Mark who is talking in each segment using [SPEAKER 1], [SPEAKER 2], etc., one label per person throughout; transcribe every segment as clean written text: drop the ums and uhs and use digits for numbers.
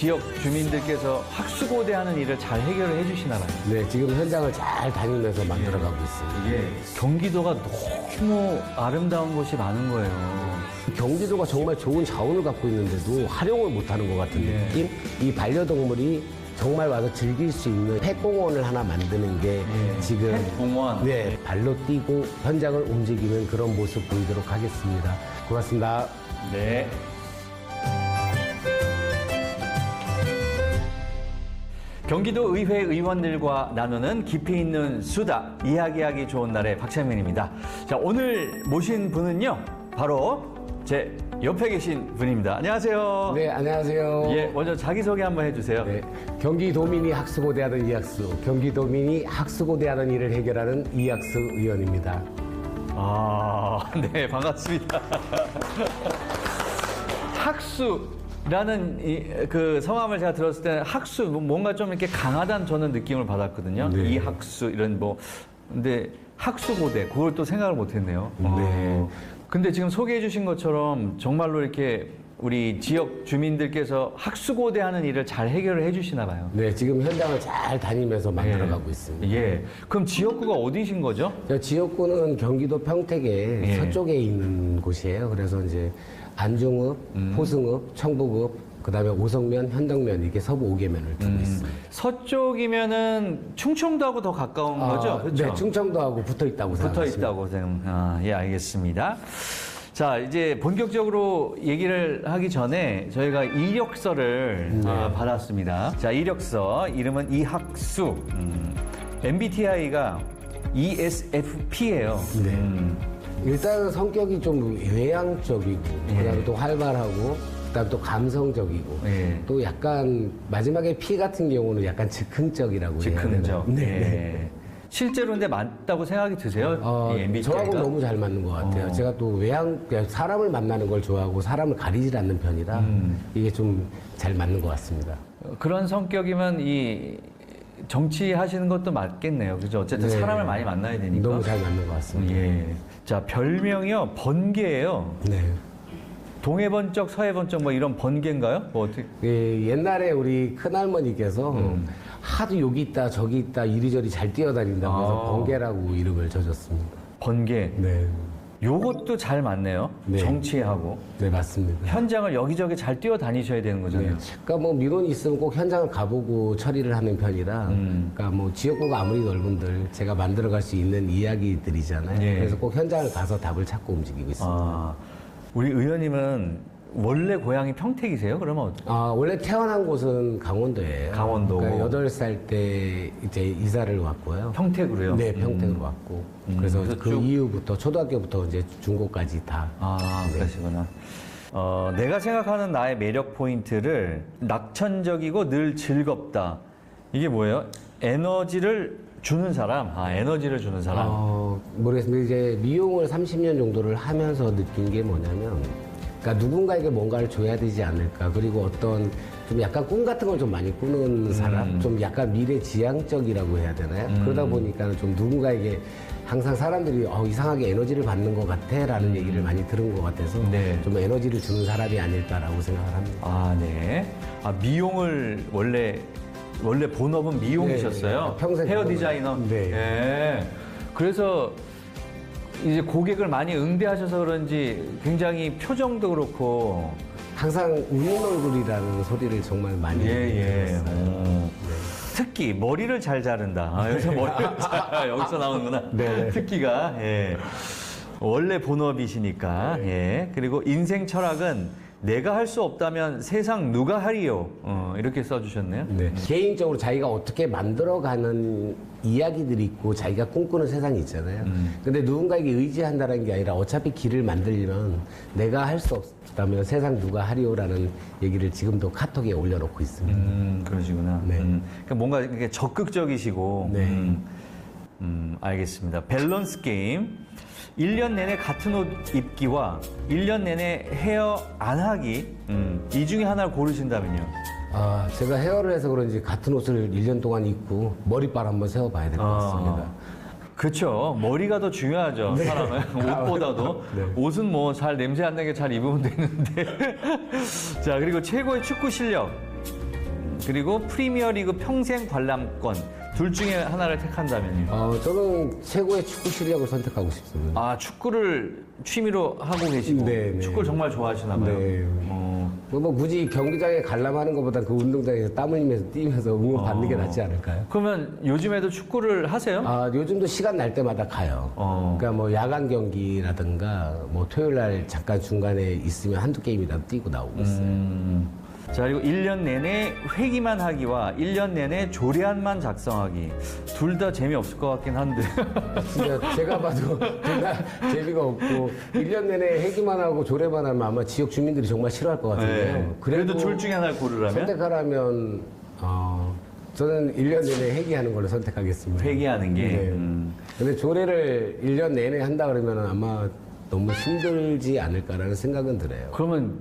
[SPEAKER 1] 지역 주민들께서 학수고대하는 일을 잘 해결을 해주시나 봐요.
[SPEAKER 2] 네, 지금 현장을 잘 다니면서 만들어가고 있습니다.
[SPEAKER 1] 이게 경기도가 너무 아름다운 곳이 많은 거예요.
[SPEAKER 2] 경기도가 정말 좋은 자원을 갖고 있는데도 활용을 못하는 것 같은
[SPEAKER 1] 예.
[SPEAKER 2] 느낌? 이 반려동물이 정말 와서 즐길 수 있는 펫공원을 하나 만드는 게 지금
[SPEAKER 1] 펫공원.
[SPEAKER 2] 네, 발로 뛰고 현장을 움직이는 그런 모습 보이도록 하겠습니다. 고맙습니다.
[SPEAKER 1] 네. 경기도 의회 의원들과 나누는 깊이 있는 수다, 이야기하기 좋은 날의 박찬민입니다. 자, 오늘 모신 분은요, 바로 제 옆에 계신 분입니다. 안녕하세요.
[SPEAKER 2] 네, 안녕하세요.
[SPEAKER 1] 예, 먼저 자기소개 한번 해주세요.
[SPEAKER 2] 네, 경기도민이 학수고대하는 이학수, 경기도민이 학수고대하는 일을 해결하는 이학수 의원입니다.
[SPEAKER 1] 아, 네, 반갑습니다. 학수라는 그 성함을 제가 들었을 때는 학수, 뭔가 좀 이렇게 강하다는 저는 느낌을 받았거든요.
[SPEAKER 2] 네.
[SPEAKER 1] 이학수, 이런 뭐. 근데 학수고대, 그걸 또 생각을 못 했네요.
[SPEAKER 2] 네.
[SPEAKER 1] 근데 지금 소개해 주신 것처럼 정말로 이렇게 우리 지역 주민들께서 학수고대하는 일을 잘 해결을 해 주시나 봐요.
[SPEAKER 2] 네, 지금 현장을 잘 다니면서 만들어가고 있습니다.
[SPEAKER 1] 예. 그럼 지역구가 어디신 거죠?
[SPEAKER 2] 저 지역구는 경기도 평택의
[SPEAKER 1] 예.
[SPEAKER 2] 서쪽에 있는 곳이에요. 그래서 이제 안중읍, 포승읍, 청북읍, 그다음에 오성면, 현덕면 이게 서부 5개면을 두고 있습니다.
[SPEAKER 1] 서쪽이면은 충청도하고 더 가까운 거죠? 그렇죠?
[SPEAKER 2] 네, 충청도하고 붙어 있다고
[SPEAKER 1] 붙어
[SPEAKER 2] 생각하시면
[SPEAKER 1] 있다고 예, 알겠습니다. 자, 이제 본격적으로 얘기를 하기 전에 저희가 이력서를 받았습니다. 자, 이력서 이름은 이학수. MBTI가 ESFP예요.
[SPEAKER 2] 네. 일단은 성격이 좀 외향적이고 그다음에 또 활발하고 그다음 또 감성적이고
[SPEAKER 1] 예.
[SPEAKER 2] 또 약간 마지막에 P 같은 경우는 약간 즉흥적이라고 해야
[SPEAKER 1] 즉흥적.
[SPEAKER 2] 되나요? 네.
[SPEAKER 1] 예. 실제로 근데 맞다고 생각이 드세요? 이 MBTI가?
[SPEAKER 2] 저하고 너무 잘 맞는 것 같아요. 제가 또 사람을 만나는 걸 좋아하고 사람을 가리질 않는 편이라 이게 좀 잘 맞는 것 같습니다.
[SPEAKER 1] 그런 성격이면 이 정치하시는 것도 맞겠네요. 그죠? 어쨌든
[SPEAKER 2] 네.
[SPEAKER 1] 사람을 많이 만나야 되니까.
[SPEAKER 2] 너무 잘 맞는 것 같습니다.
[SPEAKER 1] 예. 자, 별명이요. 번개예요.
[SPEAKER 2] 네.
[SPEAKER 1] 동해번쩍, 서해번쩍 뭐 이런 번개인가요? 뭐 어떻게?
[SPEAKER 2] 예, 옛날에 우리 큰할머니께서 하도 여기 있다 저기 있다 이리저리 잘 뛰어다닌다고 해서 번개라고 이름을 져줬습니다.
[SPEAKER 1] 번개.
[SPEAKER 2] 네.
[SPEAKER 1] 요것도 잘 맞네요.
[SPEAKER 2] 네.
[SPEAKER 1] 정치하고.
[SPEAKER 2] 네, 맞습니다.
[SPEAKER 1] 현장을 여기저기 잘 뛰어다니셔야 되는 거잖아요.
[SPEAKER 2] 네. 그러니까 뭐 민원이 있으면 꼭 현장을 가보고 처리를 하는 편이라 그러니까 뭐 지역구가 아무리 넓은들 제가 만들어갈 수 있는 이야기들이잖아요.
[SPEAKER 1] 예.
[SPEAKER 2] 그래서 꼭 현장을 가서 답을 찾고 움직이고 있습니다.
[SPEAKER 1] 아, 우리 의원님은 원래 고향이 평택이세요? 그러면
[SPEAKER 2] 원래 태어난 곳은 강원도예요.
[SPEAKER 1] 강원도고.
[SPEAKER 2] 그러니까 8살 때 이제 이사를 왔고요.
[SPEAKER 1] 평택으로요?
[SPEAKER 2] 네, 평택으로 왔고. 그래서
[SPEAKER 1] 그래서
[SPEAKER 2] 그
[SPEAKER 1] 쭉-
[SPEAKER 2] 이후부터 초등학교부터 이제 중고까지 다.
[SPEAKER 1] 아, 그러시구나. 내가 생각하는 나의 매력 포인트를 낙천적이고 늘 즐겁다. 이게 뭐예요? 에너지를 주는 사람? 에너지를 주는 사람.
[SPEAKER 2] 모르겠습니다. 이제 미용을 30년 정도를 하면서 느낀 게 뭐냐면, 그러니까 누군가에게 뭔가를 줘야 되지 않을까. 그리고 어떤 좀 약간 꿈 같은 걸 좀 많이 꾸는 사람, 좀 약간 미래지향적이라고 해야 되나요? 그러다 보니까 좀 누군가에게 항상 사람들이 이상하게 에너지를 받는 것 같아 라는 얘기를 많이 들은 것 같아서
[SPEAKER 1] 네.
[SPEAKER 2] 좀 에너지를 주는 사람이 아닐까라고 생각을 합니다.
[SPEAKER 1] 아, 네. 미용을 원래 본업은 미용이셨어요?
[SPEAKER 2] 네, 평생
[SPEAKER 1] 헤어
[SPEAKER 2] 그거만-
[SPEAKER 1] 디자이너?
[SPEAKER 2] 네.
[SPEAKER 1] 예. 그래서 이제 고객을 많이 응대하셔서 그런지 굉장히 표정도 그렇고.
[SPEAKER 2] 항상 웃는 얼굴이라는 소리를 정말 많이 들었어요.
[SPEAKER 1] 특히 머리를 잘 자른다. 여기서 머리를 여기서 나오는구나.
[SPEAKER 2] 네.
[SPEAKER 1] 특기가. 예. 원래 본업이시니까. 예. 그리고 인생 철학은 내가 할 수 없다면 세상 누가 하리요. 이렇게 써주셨네요.
[SPEAKER 2] 네. 개인적으로 자기가 어떻게 만들어가는 이야기들이 있고 자기가 꿈꾸는 세상이 있잖아요. 근데 누군가에게 의지한다는 게 아니라 어차피 길을 만들려면 내가 할 수 없다면 세상 누가 하리요라는 얘기를 지금도 카톡에 올려놓고 있습니다.
[SPEAKER 1] 그러시구나.
[SPEAKER 2] 네.
[SPEAKER 1] 그러니까 뭔가 이렇게 적극적이시고.
[SPEAKER 2] 네.
[SPEAKER 1] 알겠습니다. 밸런스 게임. 1년 내내 같은 옷 입기와 1년 내내 헤어 안 하기. 이 중에 하나를 고르신다면요.
[SPEAKER 2] 제가 헤어를 해서 그런지 같은 옷을 1년 동안 입고 머리빨 한번 세워봐야 될 것 같습니다.
[SPEAKER 1] 그렇죠. 머리가 더 중요하죠. 사람은 옷보다도.
[SPEAKER 2] 네.
[SPEAKER 1] 옷은 뭐 잘 냄새 안 나게 잘 입으면 되는데. 자, 그리고 최고의 축구 실력. 그리고 프리미어리그 평생 관람권 둘 중에 하나를 택한다면요.
[SPEAKER 2] 저는 최고의 축구 실력을 선택하고 싶습니다.
[SPEAKER 1] 아, 축구를 취미로 하고 계시고
[SPEAKER 2] 네, 네.
[SPEAKER 1] 축구를 정말 좋아하시나 봐요.
[SPEAKER 2] 네. 뭐 굳이 경기장에 관람하는 것보다 그 운동장에서 땀 흘리면서 뛰면서 응원 받는 게 낫지 않을까요?
[SPEAKER 1] 그러면 요즘에도 축구를 하세요?
[SPEAKER 2] 요즘도 시간 날 때마다 가요. 그러니까 뭐 야간 경기라든가 뭐 토요일 날 잠깐 중간에 있으면 한두 게임이라도 뛰고 나오고 있어요.
[SPEAKER 1] 자, 그리고 1년 내내 회기만 하기와 1년 내내 조례안만 작성하기. 둘 다 재미없을 것 같긴 한데.
[SPEAKER 2] 진짜 제가 봐도 둘다 재미가 없고 1년 내내 회기만 하고 조례만 하면 아마 지역 주민들이 정말 싫어할 것 같은데요.
[SPEAKER 1] 네. 그래도 둘 중에 하나를 고르라면?
[SPEAKER 2] 선택하라면 저는 1년 내내 회기하는 걸로 선택하겠습니다.
[SPEAKER 1] 회기하는 게.
[SPEAKER 2] 네. 근데 조례를 1년 내내 한다 그러면 아마 너무 힘들지 않을까라는 생각은 들어요.
[SPEAKER 1] 그러면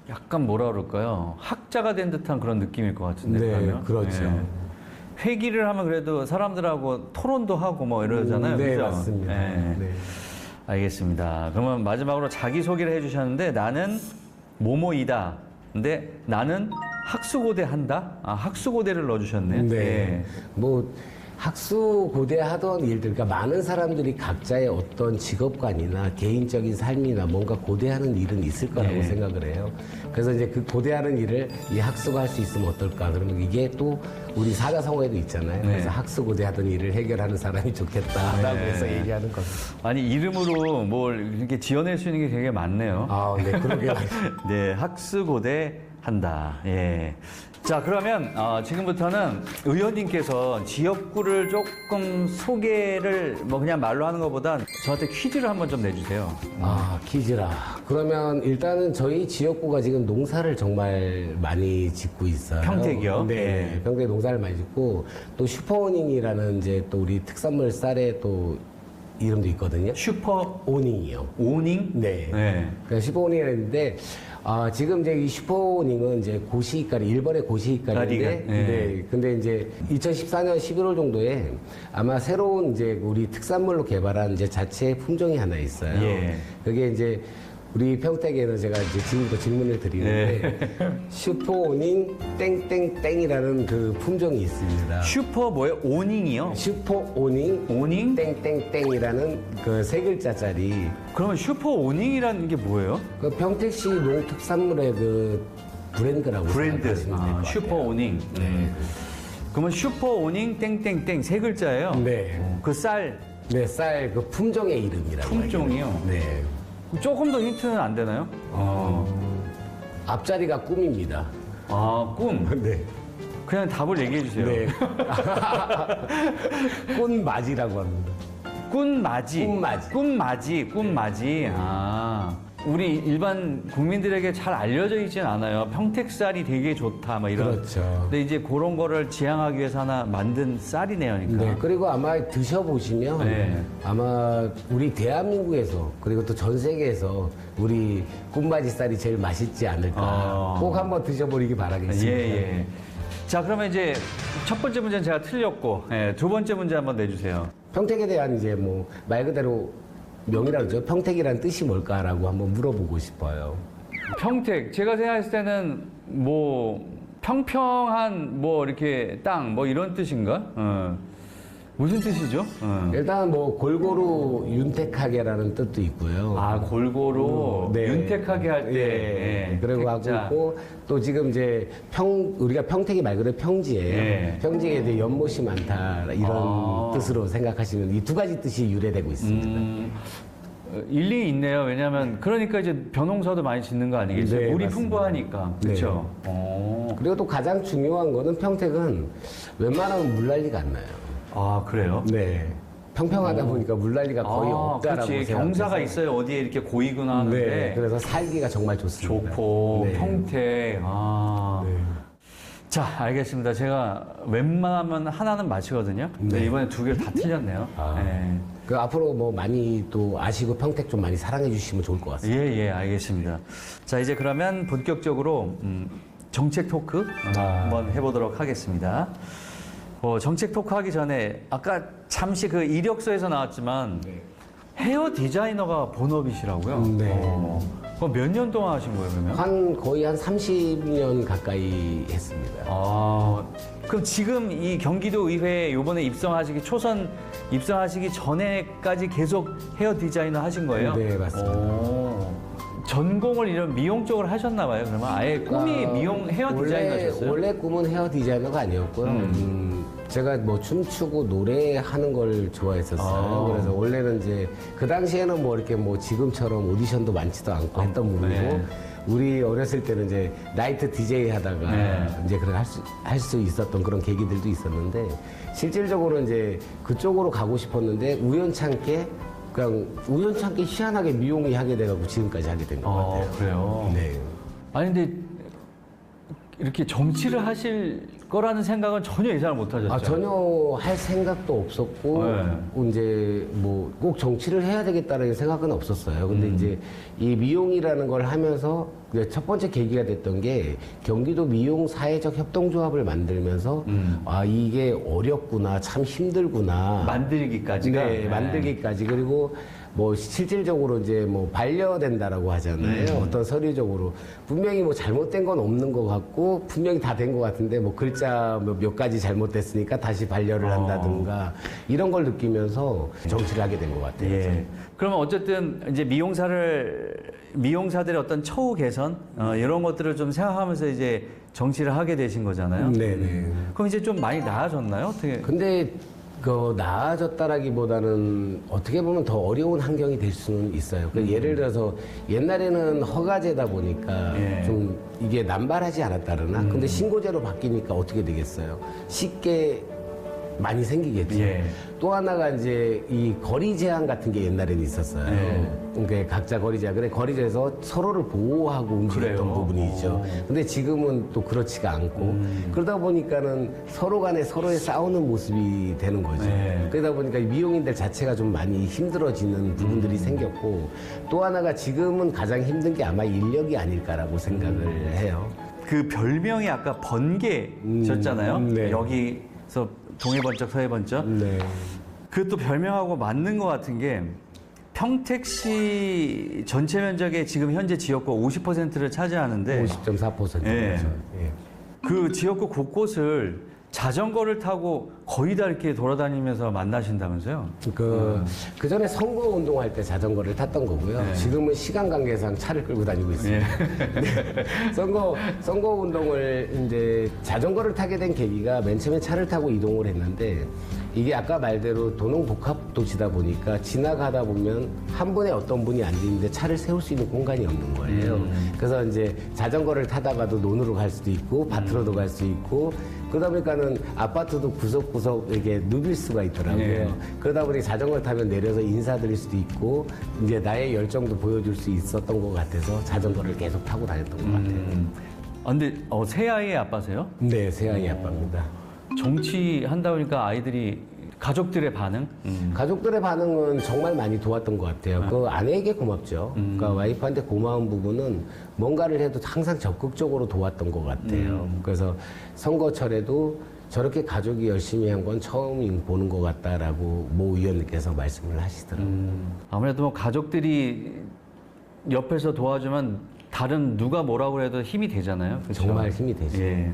[SPEAKER 1] 약간 뭐라 그럴까요? 학자가 된 듯한 그런 느낌일 것 같은데.
[SPEAKER 2] 네,
[SPEAKER 1] 그러면?
[SPEAKER 2] 그렇죠.
[SPEAKER 1] 네. 회기를 하면 그래도 사람들하고 토론도 하고 뭐 이러잖아요.
[SPEAKER 2] 네,
[SPEAKER 1] 그죠?
[SPEAKER 2] 맞습니다.
[SPEAKER 1] 네.
[SPEAKER 2] 네.
[SPEAKER 1] 알겠습니다. 그러면 마지막으로 자기소개를 해주셨는데 나는 뭐뭐이다. 근데 나는 학수고대 한다? 아, 학수고대를 넣어주셨네.
[SPEAKER 2] 네. 뭐 학수고대 하던 일들, 그러니까 많은 사람들이 각자의 어떤 직업관이나 개인적인 삶이나 뭔가 고대하는 일은 있을 거라고
[SPEAKER 1] 네.
[SPEAKER 2] 생각을 해요. 그래서 이제 그 고대하는 일을 이 학수가 할 수 있으면 어떨까? 그러면 이게 또 우리 사자성어에도 있잖아요.
[SPEAKER 1] 네.
[SPEAKER 2] 그래서 학수고대 하던 일을 해결하는 사람이 좋겠다라고
[SPEAKER 1] 네.
[SPEAKER 2] 해서 얘기하는 겁니다.
[SPEAKER 1] 아니, 이름으로 뭘 이렇게 지어낼 수 있는 게 되게 많네요.
[SPEAKER 2] 네, 그러게요.
[SPEAKER 1] 네, 학수고대 한다. 예. 자, 그러면 지금부터는 의원님께서 지역구를 조금 소개를 뭐 그냥 말로 하는 것보다 저한테 퀴즈를 한번 좀 내주세요.
[SPEAKER 2] 퀴즈라. 그러면 일단은 저희 지역구가 지금 농사를 정말 많이 짓고 있어요.
[SPEAKER 1] 평택이요?
[SPEAKER 2] 네.
[SPEAKER 1] 네.
[SPEAKER 2] 평택 농사를 많이 짓고 또 슈퍼오닝이라는 이제 또 우리 특산물 쌀의 또 이름도 있거든요.
[SPEAKER 1] 슈퍼
[SPEAKER 2] 오닝이요.
[SPEAKER 1] 오닝?
[SPEAKER 2] 네.
[SPEAKER 1] 네.
[SPEAKER 2] 그러니까 슈퍼오닝이라는데 지금 이제 이 슈퍼오닝은 이제 고시이까리 일본의 고시이까리인데,
[SPEAKER 1] 까리가, 네.
[SPEAKER 2] 네. 근데 이제 2014년 11월 정도에 아마 새로운 이제 우리 특산물로 개발한 이제 자체 품종이 하나 있어요.
[SPEAKER 1] 예.
[SPEAKER 2] 그게 이제 우리 평택에는 제가 이제 지금부터 질문을 드리는데 슈퍼오닝 땡땡땡이라는 그 품종이 있습니다.
[SPEAKER 1] 슈퍼 뭐예요? 오닝이요?
[SPEAKER 2] 슈퍼오닝
[SPEAKER 1] 오닝?
[SPEAKER 2] 땡땡땡이라는 그 세 글자짜리
[SPEAKER 1] 그러면 슈퍼 오닝이라는 게 뭐예요?
[SPEAKER 2] 그 평택시 농특산물의 그 브랜드라고
[SPEAKER 1] 브랜드.
[SPEAKER 2] 생각하시면 될 것 같아요.
[SPEAKER 1] 슈퍼 오닝. 그러면 슈퍼 오닝 땡땡땡 세 글자예요?
[SPEAKER 2] 네.
[SPEAKER 1] 그 쌀
[SPEAKER 2] 네, 쌀 그 품종의 이름이라고.
[SPEAKER 1] 품종이요?
[SPEAKER 2] 하겠네요. 네.
[SPEAKER 1] 조금 더 힌트는 안 되나요?
[SPEAKER 2] 앞자리가 꿈입니다.
[SPEAKER 1] 꿈.
[SPEAKER 2] 네.
[SPEAKER 1] 그냥 답을 얘기해 주세요.
[SPEAKER 2] 네. 꽃맞이라고 합니다.
[SPEAKER 1] 꿈맞이.
[SPEAKER 2] 꿈맞이.
[SPEAKER 1] 꿈맞이. 꿈맞이. 우리 일반 국민들에게 잘 알려져 있진 않아요. 평택쌀이 되게 좋다, 뭐 이런.
[SPEAKER 2] 그렇죠.
[SPEAKER 1] 근데 이제 그런 거를 지향하기 위해서 하나 만든 쌀이네요, 그러니까.
[SPEAKER 2] 네, 그리고 아마 드셔보시면
[SPEAKER 1] 네.
[SPEAKER 2] 아마 우리 대한민국에서 그리고 또 전 세계에서 우리 꿈맞이 쌀이 제일 맛있지 않을까. 꼭 한번 드셔보시기 바라겠습니다.
[SPEAKER 1] 예. 자, 그러면 이제 첫 번째 문제는 제가 틀렸고, 두 번째 문제 한번 내주세요.
[SPEAKER 2] 평택에 대한 이제 뭐 말 그대로 명이라고 그러죠. 평택이라는 뜻이 뭘까라고 한번 물어보고 싶어요.
[SPEAKER 1] 평택, 제가 생각했을 때는 뭐 평평한 뭐 이렇게 땅 뭐 이런 뜻인가? 무슨 뜻이죠?
[SPEAKER 2] 일단 뭐 골고루 윤택하게라는 뜻도 있고요.
[SPEAKER 1] 골고루
[SPEAKER 2] 네.
[SPEAKER 1] 윤택하게 할 때.
[SPEAKER 2] 예. 그리고 하고
[SPEAKER 1] 택자.
[SPEAKER 2] 있고 또 지금 이제 우리가 평택이 말 그대로 평지예요.
[SPEAKER 1] 예.
[SPEAKER 2] 평지에 대해 연못이 많다 이런 뜻으로 생각하시면 이 두 가지 뜻이 유래되고 있습니다.
[SPEAKER 1] 일리 있네요. 왜냐하면 그러니까 이제 벼농사도 많이 짓는 거 아니겠어요?
[SPEAKER 2] 네,
[SPEAKER 1] 물이
[SPEAKER 2] 맞습니다.
[SPEAKER 1] 풍부하니까. 그렇죠.
[SPEAKER 2] 그리고 또 가장 중요한 거는 평택은 웬만하면 물난리가 안 나요.
[SPEAKER 1] 그래요?
[SPEAKER 2] 네. 평평하다 보니까 물난리가 거의 없다라고
[SPEAKER 1] 그렇지.
[SPEAKER 2] 생각해서.
[SPEAKER 1] 경사가 있어요. 어디에 이렇게 고이거나 하는데.
[SPEAKER 2] 네. 그래서 살기가 정말 좋습니다.
[SPEAKER 1] 좋고
[SPEAKER 2] 네.
[SPEAKER 1] 평택.
[SPEAKER 2] 네.
[SPEAKER 1] 자, 알겠습니다. 제가 웬만하면 하나는 맞히거든요. 근데
[SPEAKER 2] 네.
[SPEAKER 1] 이번에 두 개를 다 틀렸네요. 네.
[SPEAKER 2] 그 앞으로 뭐 많이 또 아시고 평택 좀 많이 사랑해 주시면 좋을 것 같습니다.
[SPEAKER 1] 예, 알겠습니다. 자, 이제 그러면 본격적으로 정책 토크 한번 해보도록 하겠습니다. 정책 토크 하기 전에 아까 잠시 그 이력서에서 나왔지만 헤어 디자이너가 본업이시라고요?
[SPEAKER 2] 네.
[SPEAKER 1] 그럼 몇 년 동안 하신 거예요, 그러면?
[SPEAKER 2] 거의 한 30년 가까이 했습니다.
[SPEAKER 1] 그럼 지금 이 경기도 의회에 이번에 초선 입성하시기 전에까지 계속 헤어 디자이너 하신 거예요?
[SPEAKER 2] 네, 맞습니다.
[SPEAKER 1] 오. 전공을 이런 미용 쪽으로 하셨나 봐요. 그러면 아예 꿈이 미용 헤어 디자이너셨어요?
[SPEAKER 2] 원래 꿈은 헤어 디자이너가 아니었고요. 제가 뭐 춤추고 노래하는 걸 좋아했었어요. 그래서 원래는 이제 그 당시에는 뭐 이렇게 뭐 지금처럼 오디션도 많지도 않고 했던 부분이고
[SPEAKER 1] 네.
[SPEAKER 2] 우리 어렸을 때는 이제 나이트 DJ 하다가
[SPEAKER 1] 네.
[SPEAKER 2] 이제 그런 할 수 있었던 그런 계기들도 있었는데 실질적으로 이제 그쪽으로 가고 싶었는데 우연찮게 희한하게 미용이 하게 돼가지고 지금까지 하게 된 것 같아요.
[SPEAKER 1] 그래요?
[SPEAKER 2] 네.
[SPEAKER 1] 아니, 근데 이렇게 정치를 하실 거라는 생각은 전혀 예상을 못 하셨죠?
[SPEAKER 2] 전혀 할 생각도 없었고,
[SPEAKER 1] 네.
[SPEAKER 2] 이제 뭐 꼭 정치를 해야 되겠다는 생각은 없었어요. 근데 이제 이 미용이라는 걸 하면서 이제 첫 번째 계기가 됐던 게 경기도 미용 사회적 협동조합을 만들면서 이게 어렵구나, 참 힘들구나.
[SPEAKER 1] 만들기까지가?
[SPEAKER 2] 네, 만들기까지. 그리고 뭐 실질적으로 이제 뭐 반려된다라고 하잖아요. 어떤 서류적으로 분명히 뭐 잘못된 건 없는 것 같고 분명히 다 된 것 같은데 뭐 글자 몇 가지 잘못됐으니까 다시 반려를 한다든가 이런 걸 느끼면서 정치를 하게 된 것 같아요.
[SPEAKER 1] 예. 그러면 어쨌든 이제 미용사들의 어떤 처우 개선 이런 것들을 좀 생각하면서 이제 정치를 하게 되신 거잖아요.
[SPEAKER 2] 네네.
[SPEAKER 1] 그럼 이제 좀 많이 나아졌나요? 어떻게?
[SPEAKER 2] 근데 나아졌다라기보다는 어떻게 보면 더 어려운 환경이 될 수는 있어요. 예를 들어서 옛날에는 허가제다 보니까
[SPEAKER 1] 예.
[SPEAKER 2] 좀 이게 남발하지 않았다르나? 근데 신고제로 바뀌니까 어떻게 되겠어요? 쉽게 많이 생기겠죠.
[SPEAKER 1] 예.
[SPEAKER 2] 또 하나가 이제 이 거리 제한 같은 게 옛날에는 있었어요.
[SPEAKER 1] 예.
[SPEAKER 2] 그러니까 각자 거리 제한. 근데 거리 제에서 서로를 보호하고 움직였던
[SPEAKER 1] 그래요?
[SPEAKER 2] 부분이 있죠. 근데 지금은 또 그렇지가 않고 그러다 보니까는 서로 간에 서로의 싸우는 모습이 되는 거죠.
[SPEAKER 1] 예.
[SPEAKER 2] 그러다 보니까 이 미용인들 자체가 좀 많이 힘들어지는 부분들이 생겼고 또 하나가 지금은 가장 힘든 게 아마 인력이 아닐까라고 생각을 해요.
[SPEAKER 1] 그 별명이 아까 번개셨잖아요.
[SPEAKER 2] 네.
[SPEAKER 1] 여기서 동해번쩍 서해번쩍.
[SPEAKER 2] 네.
[SPEAKER 1] 그것도 별명하고 맞는 것 같은 게 평택시 전체 면적의 지금 현재 지역구 50%를 차지하는데
[SPEAKER 2] 50.4%죠.
[SPEAKER 1] 예.
[SPEAKER 2] 예.
[SPEAKER 1] 그 지역구 곳곳을 자전거를 타고 거의 다 이렇게 돌아다니면서 만나신다면서요?
[SPEAKER 2] 그 전에 선거 운동할 때 자전거를 탔던 거고요.
[SPEAKER 1] 네.
[SPEAKER 2] 지금은 시간 관계상 차를 끌고 다니고 있습니다. 네. 선거 운동을 이제 자전거를 타게 된 계기가 맨 처음에 차를 타고 이동을 했는데 이게 아까 말대로 도농복합 도시다 보니까 지나가다 보면 한 분에 어떤 분이 앉아 있는데 차를 세울 수 있는 공간이 없는 거예요. 그래서 이제 자전거를 타다가도 논으로 갈 수도 있고 밭으로도 갈 수 있고 그러다 보니까는 아파트도 구석구석 이렇게 누빌 수가 있더라고요.
[SPEAKER 1] 네.
[SPEAKER 2] 그러다 보니 자전거를 타면 내려서 인사드릴 수도 있고 이제 나의 열정도 보여줄 수 있었던 것 같아서 자전거를 계속 타고 다녔던 것 같아요.
[SPEAKER 1] 근데 새아이의 아빠세요?
[SPEAKER 2] 네, 새아이 아빠입니다.
[SPEAKER 1] 정치한다 보니까 아이들이 가족들의 반응?
[SPEAKER 2] 가족들의 반응은 정말 많이 도왔던 것 같아요. 그 아내에게 고맙죠. 그러니까 와이프한테 고마운 부분은 뭔가를 해도 항상 적극적으로 도왔던 것 같아요. 그래서 선거철에도 저렇게 가족이 열심히 한 건 처음 보는 것 같다라고 모 의원님께서 말씀을 하시더라고요.
[SPEAKER 1] 아무래도 뭐 가족들이 옆에서 도와주면 다른 누가 뭐라고 해도 힘이 되잖아요. 그렇죠?
[SPEAKER 2] 정말 힘이 되죠.
[SPEAKER 1] 예.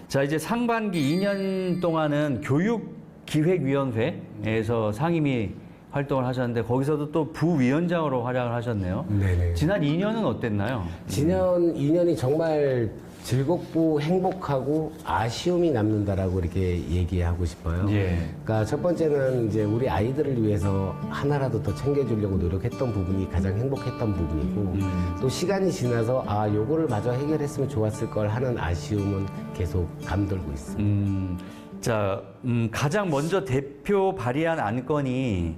[SPEAKER 1] 자, 이제 상반기 2년 동안은 교육기획위원회에서 상임위 활동을 하셨는데 거기서도 또 부위원장으로 활약을 하셨네요.
[SPEAKER 2] 네네.
[SPEAKER 1] 지난 2년은 어땠나요?
[SPEAKER 2] 지난 2년이 정말 즐겁고 행복하고 아쉬움이 남는다라고 이렇게 얘기하고 싶어요.
[SPEAKER 1] 예.
[SPEAKER 2] 그러니까 첫 번째는 이제 우리 아이들을 위해서 하나라도 더 챙겨주려고 노력했던 부분이 가장 행복했던 부분이고 또 시간이 지나서 요거를 마저 해결했으면 좋았을 걸 하는 아쉬움은 계속 감돌고 있습니다.
[SPEAKER 1] 자, 가장 먼저 대표 발의한 안건이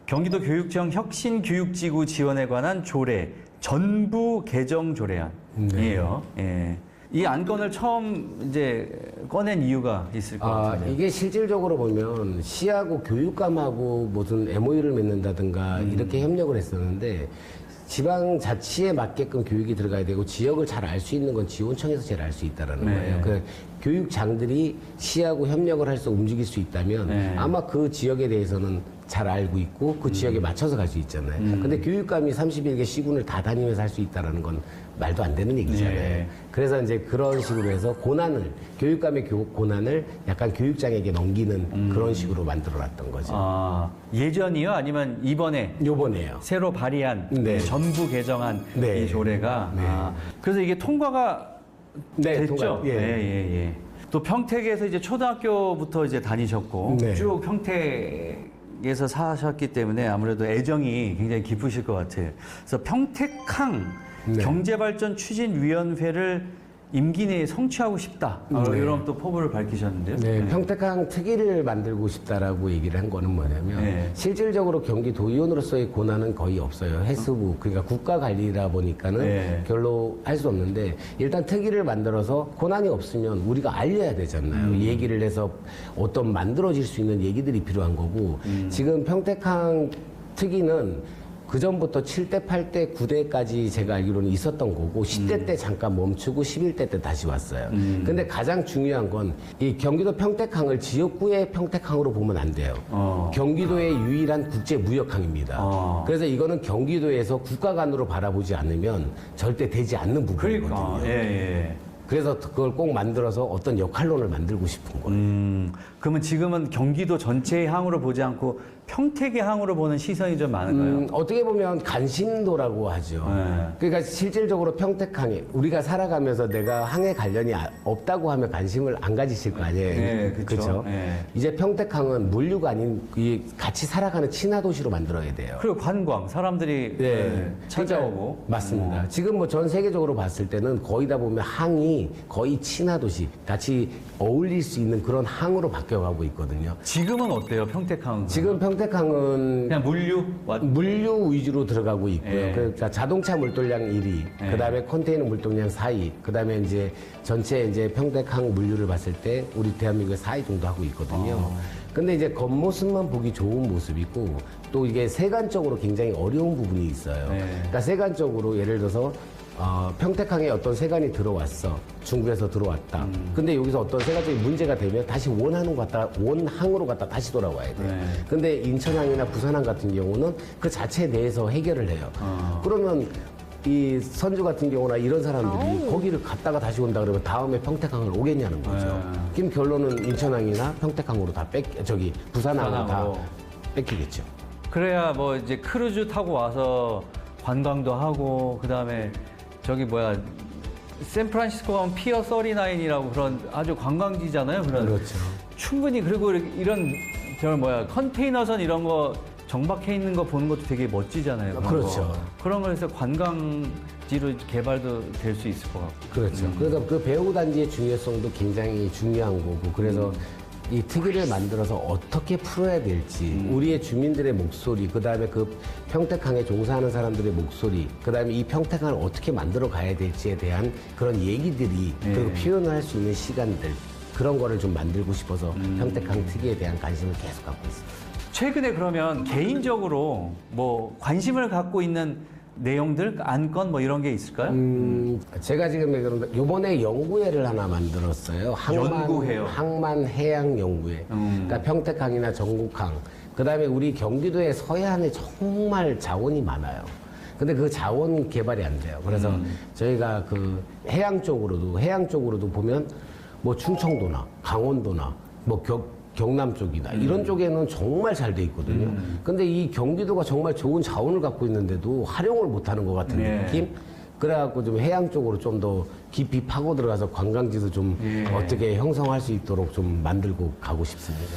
[SPEAKER 1] 경기도 교육청 혁신교육지구 지원에 관한 조례, 전부 개정 조례안이에요. 예. 이 안건을 처음 이제 꺼낸 이유가 있을 것 같은데.
[SPEAKER 2] 이게 실질적으로 보면 시하고 교육감하고 무슨 MOU를 맺는다든가 이렇게 협력을 했었는데 지방자치에 맞게끔 교육이 들어가야 되고 지역을 잘 알 수 있는 건 지원청에서 제일 알 수 있다라는
[SPEAKER 1] 네.
[SPEAKER 2] 거예요. 그 교육장들이 시하고 협력을 해서 움직일 수 있다면
[SPEAKER 1] 네.
[SPEAKER 2] 아마 그 지역에 대해서는 잘 알고 있고 그 지역에 맞춰서 갈 수 있잖아요. 근데 교육감이 31개 시군을 다 다니면서 할 수 있다라는 건 말도 안 되는 얘기잖아요.
[SPEAKER 1] 예.
[SPEAKER 2] 그래서 이제 그런 식으로 해서 교육감의 고난을 약간 교육장에게 넘기는 그런 식으로 만들어놨던 거죠.
[SPEAKER 1] 아, 예전이요? 아니면 이번에
[SPEAKER 2] 요번에요.
[SPEAKER 1] 새로 발의한
[SPEAKER 2] 네.
[SPEAKER 1] 전부 개정한
[SPEAKER 2] 네.
[SPEAKER 1] 이 조례가
[SPEAKER 2] 네.
[SPEAKER 1] 그래서 이게 통과가
[SPEAKER 2] 네,
[SPEAKER 1] 됐죠.
[SPEAKER 2] 통과. 예.
[SPEAKER 1] 예. 또 평택에서 이제 초등학교부터 이제 다니셨고
[SPEAKER 2] 네.
[SPEAKER 1] 쭉 평택에서 사셨기 때문에 아무래도 애정이 굉장히 깊으실 것 같아요. 그래서 평택항
[SPEAKER 2] 네.
[SPEAKER 1] 경제발전추진위원회를 임기 내에 성취하고 싶다.
[SPEAKER 2] 네.
[SPEAKER 1] 이런 또 포부를 밝히셨는데요.
[SPEAKER 2] 네, 평택항 특위를 만들고 싶다라고 얘기를 한 거는 뭐냐면
[SPEAKER 1] 네.
[SPEAKER 2] 실질적으로 경기도의원으로서의 권한은 거의 없어요. 해수부 그러니까 국가관리라 보니까는
[SPEAKER 1] 네.
[SPEAKER 2] 별로 할 수 없는데 일단 특위를 만들어서 권한이 없으면 우리가 알려야 되잖아요. 얘기를 해서 어떤 만들어질 수 있는 얘기들이 필요한 거고 지금 평택항 특위는 그 전부터 7대, 8대, 9대까지 제가 알기로는 있었던 거고 10대 때 잠깐 멈추고 11대 때 다시 왔어요. 근데 가장 중요한 건 이 경기도 평택항을 지역구의 평택항으로 보면 안 돼요. 경기도의 유일한 국제무역항입니다. 그래서 이거는 경기도에서 국가관으로 바라보지 않으면 절대 되지 않는 부분이거든요.
[SPEAKER 1] 그러니까 예.
[SPEAKER 2] 그래서 그걸 꼭 만들어서 어떤 역할론을 만들고 싶은 거예요.
[SPEAKER 1] 그러면 지금은 경기도 전체의 항으로 보지 않고 평택의 항으로 보는 시선이 좀 많은가요?
[SPEAKER 2] 어떻게 보면 간신도라고 하죠.
[SPEAKER 1] 네.
[SPEAKER 2] 그러니까 실질적으로 평택항에 우리가 살아가면서 내가 항에 관련이 없다고 하면 관심을 안 가지실 거 아니에요.
[SPEAKER 1] 네, 그쵸.
[SPEAKER 2] 그쵸?
[SPEAKER 1] 네.
[SPEAKER 2] 이제 평택항은 물류가 아닌 이 같이 살아가는 친화도시로 만들어야 돼요.
[SPEAKER 1] 그리고 관광, 사람들이 찾아오고.
[SPEAKER 2] 그러니까 맞습니다. 지금 뭐 전 세계적으로 봤을 때는 거의 다 보면 항이 거의 친화도시, 같이 어울릴 수 있는 그런 항으로 바뀌어가고 있거든요.
[SPEAKER 1] 지금은 어때요, 평택항?
[SPEAKER 2] 지금 평택항은
[SPEAKER 1] 그냥 물류?
[SPEAKER 2] 물류 위주로 들어가고 있고요.
[SPEAKER 1] 예.
[SPEAKER 2] 그러니까 자동차 물동량 1위,
[SPEAKER 1] 예.
[SPEAKER 2] 그다음에 컨테이너 물동량 4위, 그다음에 이제 전체 이제 평택항 물류를 봤을 때 우리 대한민국의 4위 정도 하고 있거든요. 근데 이제 겉모습만 보기 좋은 모습이고 또 이게 세간적으로 굉장히 어려운 부분이 있어요.
[SPEAKER 1] 예.
[SPEAKER 2] 그러니까 세간적으로 예를 들어서 평택항에 어떤 세간이 들어왔어. 중국에서 들어왔다. 근데 여기서 어떤 세간적인 문제가 되면 다시 원항으로 갔다 다시 돌아와야 돼요.
[SPEAKER 1] 네.
[SPEAKER 2] 근데 인천항이나 부산항 같은 경우는 그 자체 내에서 해결을 해요. 그러면 이 선주 같은 경우나 이런 사람들이 거기를 갔다가 다시 온다 그러면 다음에 평택항을 오겠냐는 거죠. 그럼 결론은 인천항이나 평택항으로 다 부산항으로 다
[SPEAKER 1] 부산항으로.
[SPEAKER 2] 뺏기겠죠.
[SPEAKER 1] 그래야 뭐 이제 크루즈 타고 와서 관광도 하고, 그 다음에 샌프란시스코 가면 피어 39이라고 그런 아주 관광지잖아요.
[SPEAKER 2] 그렇죠.
[SPEAKER 1] 충분히, 그리고 이런 컨테이너선 이런 거 정박해 있는 거 보는 것도 되게 멋지잖아요. 그런
[SPEAKER 2] 그렇죠.
[SPEAKER 1] 거. 그런 거에서 관광지로 개발도 될 수 있을 것 같고.
[SPEAKER 2] 그렇죠. 그래서 그 배후 단지의 중요성도 굉장히 중요한 거고, 그래서 이 특위를 만들어서 어떻게 풀어야 될지, 우리의 주민들의 목소리, 그 다음에 그 평택항에 종사하는 사람들의 목소리, 그 다음에 이 평택항을 어떻게 만들어 가야 될지에 대한 그런 얘기들이, 그리고 표현을 할 수 있는 시간들, 그런 거를 좀 만들고 싶어서 평택항 특위에 대한 관심을 계속 갖고 있습니다.
[SPEAKER 1] 최근에 그러면 개인적으로 뭐 관심을 갖고 있는 내용들, 안건 뭐 이런 게 있을까요?
[SPEAKER 2] 제가 지금 요번에 연구회를 하나 만들었어요.
[SPEAKER 1] 연구회요?
[SPEAKER 2] 항만 해양 연구회. 그러니까 평택항이나 전국항. 그다음에 우리 경기도의 서해안에 정말 자원이 많아요. 근데 그 자원 개발이 안 돼요. 그래서 저희가 그 해양 쪽으로도 보면 뭐 충청도나 강원도나 뭐 경남 쪽이나 이런 쪽에는 정말 잘 돼 있거든요. 근데 이 경기도가 정말 좋은 자원을 갖고 있는데도 활용을 못하는 것 같은
[SPEAKER 1] 네.
[SPEAKER 2] 느낌? 그래갖고 좀 해양 쪽으로 좀 더 깊이 파고 들어가서 관광지도 좀 어떻게 형성할 수 있도록 좀 만들고 가고 싶습니다.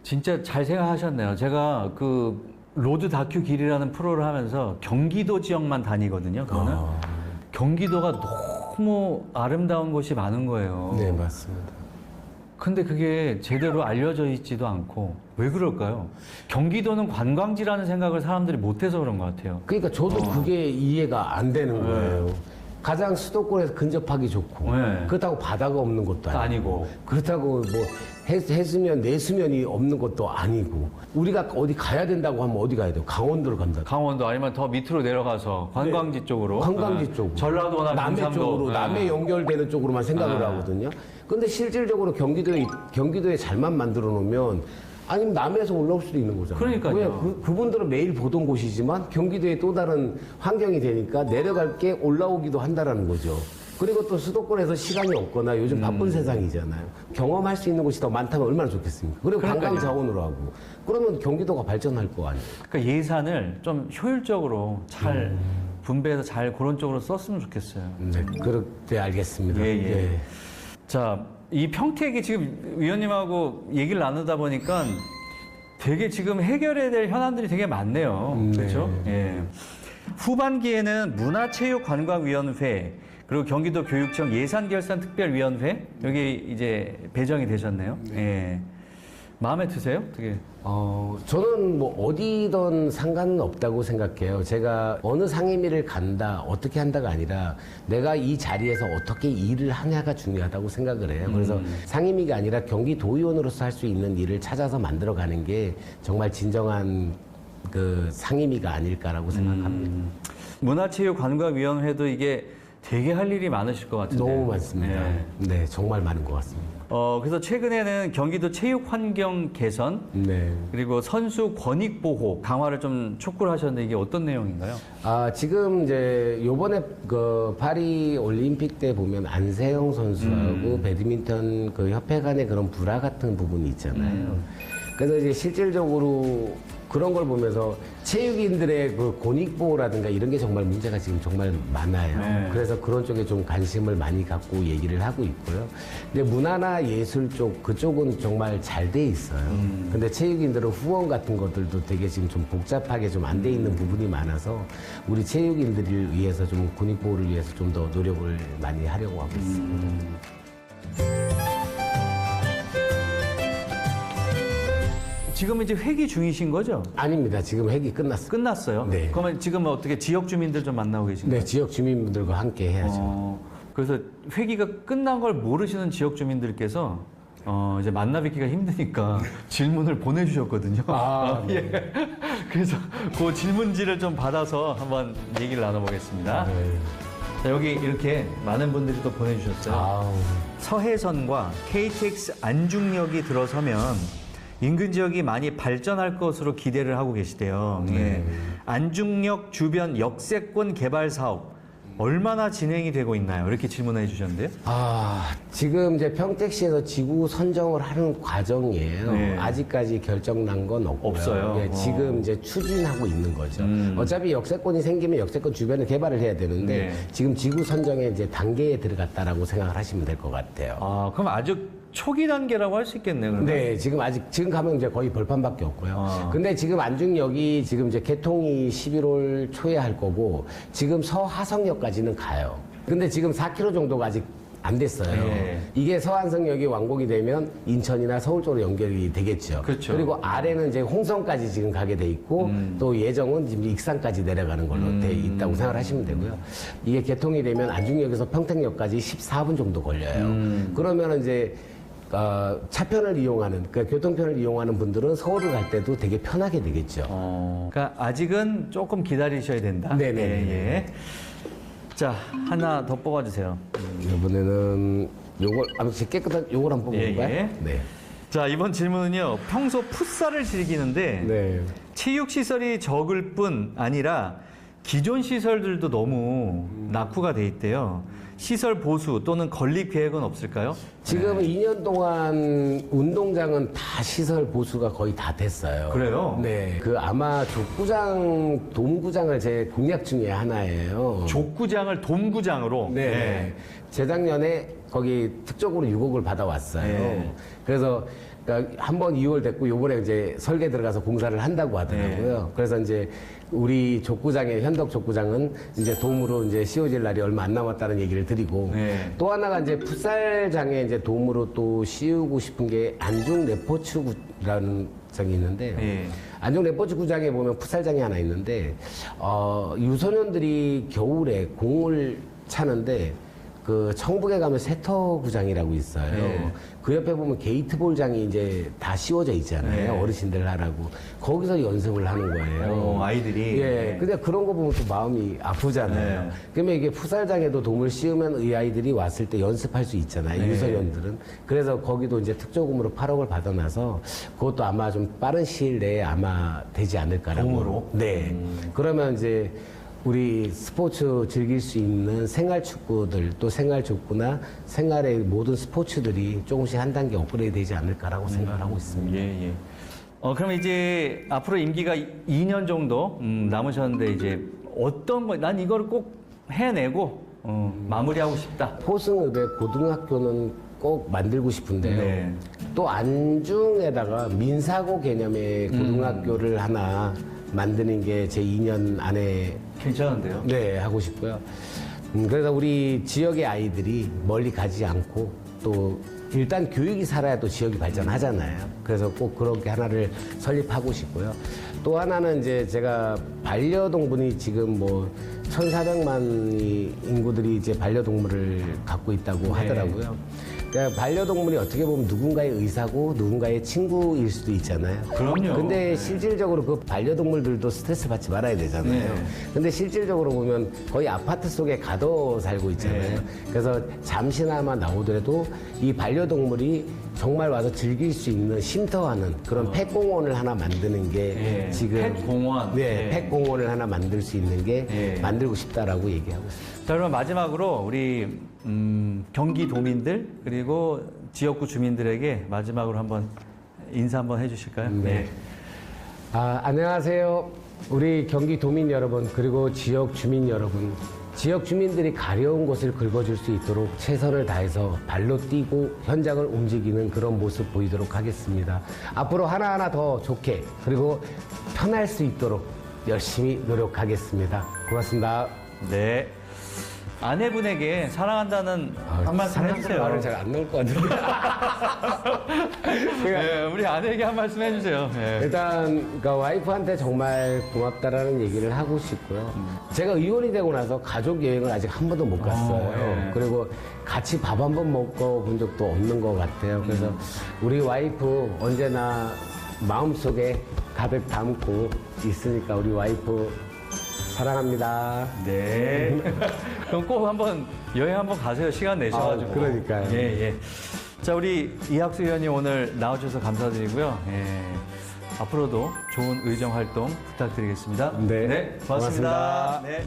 [SPEAKER 1] 진짜 잘 생각하셨네요. 제가 그 로드 다큐 길이라는 프로를 하면서 경기도 지역만 다니거든요. 그거는 경기도가 너무 아름다운 곳이 많은 거예요.
[SPEAKER 2] 네, 맞습니다.
[SPEAKER 1] 근데 그게 제대로 알려져 있지도 않고 왜 그럴까요? 경기도는 관광지라는 생각을 사람들이 못해서 그런 것 같아요.
[SPEAKER 2] 그러니까 저도 그게 이해가 안 되는 거예요. 가장 수도권에서 근접하기 좋고
[SPEAKER 1] 네.
[SPEAKER 2] 그렇다고 바다가 없는 것도 아니고 그렇다고 뭐 해수면 내수면이 없는 것도 아니고 우리가 어디 가야 된다고 하면 어디 가야 돼요? 강원도를 간다.
[SPEAKER 1] 강원도 아니면 더 밑으로 내려가서 관광지 쪽으로.
[SPEAKER 2] 관광지 쪽으로.
[SPEAKER 1] 전라도나
[SPEAKER 2] 남해
[SPEAKER 1] 경상도.
[SPEAKER 2] 쪽으로, 남해 연결되는 쪽으로만 생각을 하거든요. 근데 실질적으로 경기도에 잘만 만들어 놓으면 아니면 남해에서 올라올 수도 있는 거잖아요.
[SPEAKER 1] 그러니까요.
[SPEAKER 2] 왜? 그분들은 매일 보던 곳이지만 경기도에 또 다른 환경이 되니까 내려갈 게 올라오기도 한다라는 거죠. 그리고 또 수도권에서 시간이 없거나 요즘 바쁜 세상이잖아요. 경험할 수 있는 곳이 더 많다면 얼마나 좋겠습니까? 그리고 관광 자원으로 하고. 그러면 경기도가 발전할 거 아니에요.
[SPEAKER 1] 그러니까 예산을 좀 효율적으로 잘 분배해서 잘 그런 쪽으로 썼으면 좋겠어요.
[SPEAKER 2] 네, 그렇게 알겠습니다.
[SPEAKER 1] 예, 예.
[SPEAKER 2] 예.
[SPEAKER 1] 자, 이 평택이 지금 위원님하고 얘기를 나누다 보니까 되게 지금 해결해야 될 현안들이 되게 많네요.
[SPEAKER 2] 네.
[SPEAKER 1] 그렇죠? 예. 후반기에는 문화체육관광위원회 그리고 경기도 교육청 예산결산특별위원회 여기 이제 배정이 되셨네요. 예. 마음에 드세요? 되게.
[SPEAKER 2] 저는 뭐 어디든 상관은 없다고 생각해요. 제가 어느 상임위를 간다, 어떻게 한다가 아니라 내가 이 자리에서 어떻게 일을 하냐가 중요하다고 생각을 해요. 그래서 상임위가 아니라 경기도의원으로서 할 수 있는 일을 찾아서 만들어가는 게 정말 진정한 그 상임위가 아닐까라고 생각합니다.
[SPEAKER 1] 문화체육관광위원회도 이게 되게 할 일이 많으실 것 같은데.
[SPEAKER 2] 너무 많습니다.
[SPEAKER 1] 예.
[SPEAKER 2] 네, 정말 많은 것 같습니다.
[SPEAKER 1] 그래서 최근에는 경기도 체육 환경 개선
[SPEAKER 2] 네.
[SPEAKER 1] 그리고 선수 권익 보호 강화를 좀 촉구를 하셨는데 이게 어떤 내용인가요?
[SPEAKER 2] 지금 이제 요번에 그 파리 올림픽 때 보면 안세영 선수하고 배드민턴 그 협회 간의 그런 불화 같은 부분이 있잖아요. 그래서 이제 실질적으로 그런 걸 보면서 체육인들의 그 권익보호라든가 이런 게 정말 문제가 지금 정말 많아요.
[SPEAKER 1] 네.
[SPEAKER 2] 그래서 그런 쪽에 좀 관심을 많이 갖고 얘기를 하고 있고요. 근데 문화나 예술 쪽 그쪽은 정말 잘 돼 있어요. 근데 체육인들은 후원 같은 것들도 되게 지금 좀 복잡하게 좀 안 돼 있는 부분이 많아서 우리 체육인들을 위해서 좀 권익보호를 위해서 좀 더 노력을 많이 하려고 하고 있습니다.
[SPEAKER 1] 지금 이제 회기 중이신 거죠?
[SPEAKER 2] 아닙니다. 지금 회기 끝났습니다.
[SPEAKER 1] 끝났어요?
[SPEAKER 2] 네.
[SPEAKER 1] 그러면 지금 어떻게 지역 주민들 좀 만나고 계신가요?
[SPEAKER 2] 네, 지역 주민분들과 함께 해야죠.
[SPEAKER 1] 그래서 회기가 끝난 걸 모르시는 지역 주민들께서 이제 만나 뵙기가 힘드니까 질문을 보내주셨거든요. 예. 그래서 그 질문지를 좀 받아서 한번 얘기를 나눠보겠습니다.
[SPEAKER 2] 네.
[SPEAKER 1] 자, 여기 이렇게 많은 분들이 또 보내주셨어요.
[SPEAKER 2] 아우.
[SPEAKER 1] 서해선과 KTX 안중역이 들어서면 인근 지역이 많이 발전할 것으로 기대를 하고 계시대요. 예. 안중역 주변 역세권 개발 사업 얼마나 진행이 되고 있나요? 이렇게 질문해 주셨는데요.
[SPEAKER 2] 지금 이제 평택시에서 지구 선정을 하는 과정이에요.
[SPEAKER 1] 네.
[SPEAKER 2] 아직까지 결정 난 건 없고요.
[SPEAKER 1] 없어요?
[SPEAKER 2] 예, 지금 이제 추진하고 있는 거죠. 어차피 역세권이 생기면 역세권 주변에 개발을 해야 되는데
[SPEAKER 1] 네.
[SPEAKER 2] 지금 지구 선정의 이제 단계에 들어갔다라고 생각을 하시면 될 것 같아요.
[SPEAKER 1] 그럼 아주 초기 단계라고 할 수 있겠네요. 그러면.
[SPEAKER 2] 네, 지금 가면 이제 거의 벌판밖에 없고요. 근데 지금 안중역이 지금 이제 개통이 11월 초에 할 거고 지금 서하성역까지는 가요. 근데 지금 4km 정도가 아직 안 됐어요.
[SPEAKER 1] 네.
[SPEAKER 2] 이게 서안성역이 완공이 되면 인천이나 서울 쪽으로 연결이 되겠죠.
[SPEAKER 1] 그렇죠.
[SPEAKER 2] 그리고 아래는 이제 홍성까지 지금 가게 돼 있고 또 예정은 지금 익산까지 내려가는 걸로 돼 있다고 생각하시면 되고요. 이게 개통이 되면 안중역에서 평택역까지 14분 정도 걸려요. 그러면 이제 차편을 이용하는, 그러니까 교통편을 이용하는 분들은 서울을 갈 때도 되게 편하게 되겠죠.
[SPEAKER 1] 그러니까 아직은 조금 기다리셔야 된다.
[SPEAKER 2] 네네.
[SPEAKER 1] 예. 자, 하나 더 뽑아주세요.
[SPEAKER 2] 이번에는 요걸, 아무튼 깨끗한 요걸 한번
[SPEAKER 1] 예,
[SPEAKER 2] 뽑을까요?
[SPEAKER 1] 예.
[SPEAKER 2] 네.
[SPEAKER 1] 자, 이번 질문은요. 평소 풋살을 즐기는데
[SPEAKER 2] 네.
[SPEAKER 1] 체육시설이 적을 뿐 아니라 기존 시설들도 너무 낙후가 돼 있대요. 시설 보수 또는 건립 계획은 없을까요?
[SPEAKER 2] 지금 2년 동안 운동장은 다 시설 보수가 거의 다 됐어요.
[SPEAKER 1] 그래요?
[SPEAKER 2] 네. 그 아마 족구장, 돔구장을 제 공약 중에 하나예요.
[SPEAKER 1] 족구장을 돔구장으로.
[SPEAKER 2] 네. 재작년에 거기 특적으로 6억을 받아왔어요.
[SPEAKER 1] 네.
[SPEAKER 2] 그래서 그러니까 한번 2월 됐고 요번에 이제 설계 들어가서 공사를 한다고 하더라고요. 그래서 이제 우리 족구장의 현덕 족구장은 이제 돔으로 이제 씌워질 날이 얼마 안 남았다는 얘기를 드리고
[SPEAKER 1] 네.
[SPEAKER 2] 또 하나가 이제 풋살장에 이제 돔으로 또 씌우고 싶은 게 안중 레포츠구라는 장이 있는데
[SPEAKER 1] 네.
[SPEAKER 2] 안중 레포츠 구장에 보면 풋살장이 하나 있는데 유소년들이 겨울에 공을 차는데 그 청북에 가면 세터구장이라고 있어요.
[SPEAKER 1] 네.
[SPEAKER 2] 그 옆에 보면 게이트볼장이 이제 다 씌워져 있잖아요.
[SPEAKER 1] 네.
[SPEAKER 2] 어르신들 하라고. 거기서 연습을 하는 거예요.
[SPEAKER 1] 아이들이.
[SPEAKER 2] 예.
[SPEAKER 1] 네.
[SPEAKER 2] 근데 그런 거 보면 또 마음이 아프잖아요.
[SPEAKER 1] 네.
[SPEAKER 2] 그러면 이게 풋살장에도 도움을 씌우면 이 아이들이 왔을 때 연습할 수 있잖아요.
[SPEAKER 1] 네.
[SPEAKER 2] 유소년들은. 그래서 거기도 이제 특조금으로 8억을 받아놔서 그것도 아마 좀 빠른 시일 내에 아마 되지 않을까라고.
[SPEAKER 1] 봄으로?
[SPEAKER 2] 네. 그러면 이제 우리 스포츠 즐길 수 있는 생활 축구들 또 생활 족구나 생활의 모든 스포츠들이 조금씩 한 단계 업그레이드 되지 않을까라고 생각을 하고 있습니다.
[SPEAKER 1] 예, 예. 그럼 이제 앞으로 임기가 2년 정도 남으셨는데 이제 어떤 거, 난 이걸 꼭 해내고 마무리하고 싶다.
[SPEAKER 2] 포승읍의 고등학교는 꼭 만들고 싶은데요.
[SPEAKER 1] 네.
[SPEAKER 2] 또 안중에다가 민사고 개념의 고등학교를 하나 만드는 게 제 2년 안에
[SPEAKER 1] 괜찮은데요?
[SPEAKER 2] 네, 하고 싶고요. 그래서 우리 지역의 아이들이 멀리 가지 않고 또 일단 교육이 살아야 또 지역이 발전하잖아요. 그래서 꼭 그렇게 하나를 설립하고 싶고요. 또 하나는 이제 제가 반려동물이 지금 뭐 1,400만이 인구들이 이제 반려동물을 갖고 있다고 하더라고요. 그러니까 반려동물이 어떻게 보면 누군가의 의사고 누군가의 친구일 수도 있잖아요.
[SPEAKER 1] 그럼요.
[SPEAKER 2] 근데 실질적으로 그 반려동물들도 스트레스 받지 말아야 되잖아요.
[SPEAKER 1] 네.
[SPEAKER 2] 근데 실질적으로 보면 거의 아파트 속에 가둬 살고 있잖아요.
[SPEAKER 1] 네.
[SPEAKER 2] 그래서 잠시나마 나오더라도 이 반려동물이 정말 와서 즐길 수 있는 쉼터하는 그런 펫공원을 하나 만드는 게
[SPEAKER 1] 네.
[SPEAKER 2] 지금
[SPEAKER 1] 펫공원.
[SPEAKER 2] 네,
[SPEAKER 1] 네.
[SPEAKER 2] 펫공원을 하나 만들 수 있는 게
[SPEAKER 1] 네.
[SPEAKER 2] 만들고 싶다라고 얘기하고 있습니다.
[SPEAKER 1] 자, 그럼 마지막으로 우리 경기도민들 그리고 지역구 주민들에게 마지막으로 한번 인사 한번 해주실까요?
[SPEAKER 2] 네. 안녕하세요. 우리 경기도민 여러분, 그리고 지역 주민 여러분. 지역 주민들이 가려운 곳을 긁어줄 수 있도록 최선을 다해서 발로 뛰고 현장을 움직이는 그런 모습 보이도록 하겠습니다. 앞으로 하나하나 더 좋게 그리고 편할 수 있도록 열심히 노력하겠습니다. 고맙습니다.
[SPEAKER 1] 네. 아내분에게 사랑한다는 한 말씀 해주세요.
[SPEAKER 2] 말을 잘 안 나올 것 같은데.
[SPEAKER 1] 네, 우리 아내에게 한 말씀 해주세요. 네.
[SPEAKER 2] 일단 그러니까 와이프한테 정말 고맙다라는 얘기를 하고 싶고요. 제가 의원이 되고 나서 가족 여행을 아직 한 번도 못 갔어요.
[SPEAKER 1] 네.
[SPEAKER 2] 그리고 같이 밥 한 번 먹고 본 적도 없는 것 같아요. 그래서 우리 와이프 언제나 마음속에 가득 담고 있으니까 우리 와이프 사랑합니다.
[SPEAKER 1] 네. 그럼 꼭 한번 여행 한번 가세요. 시간 내셔가지고.
[SPEAKER 2] 그러니까요.
[SPEAKER 1] 예, 예. 자, 우리 이학수 의원님 오늘 나와주셔서 감사드리고요. 예. 앞으로도 좋은 의정 활동 부탁드리겠습니다.
[SPEAKER 2] 네.
[SPEAKER 1] 고맙습니다.
[SPEAKER 2] 고맙습니다.
[SPEAKER 1] 네.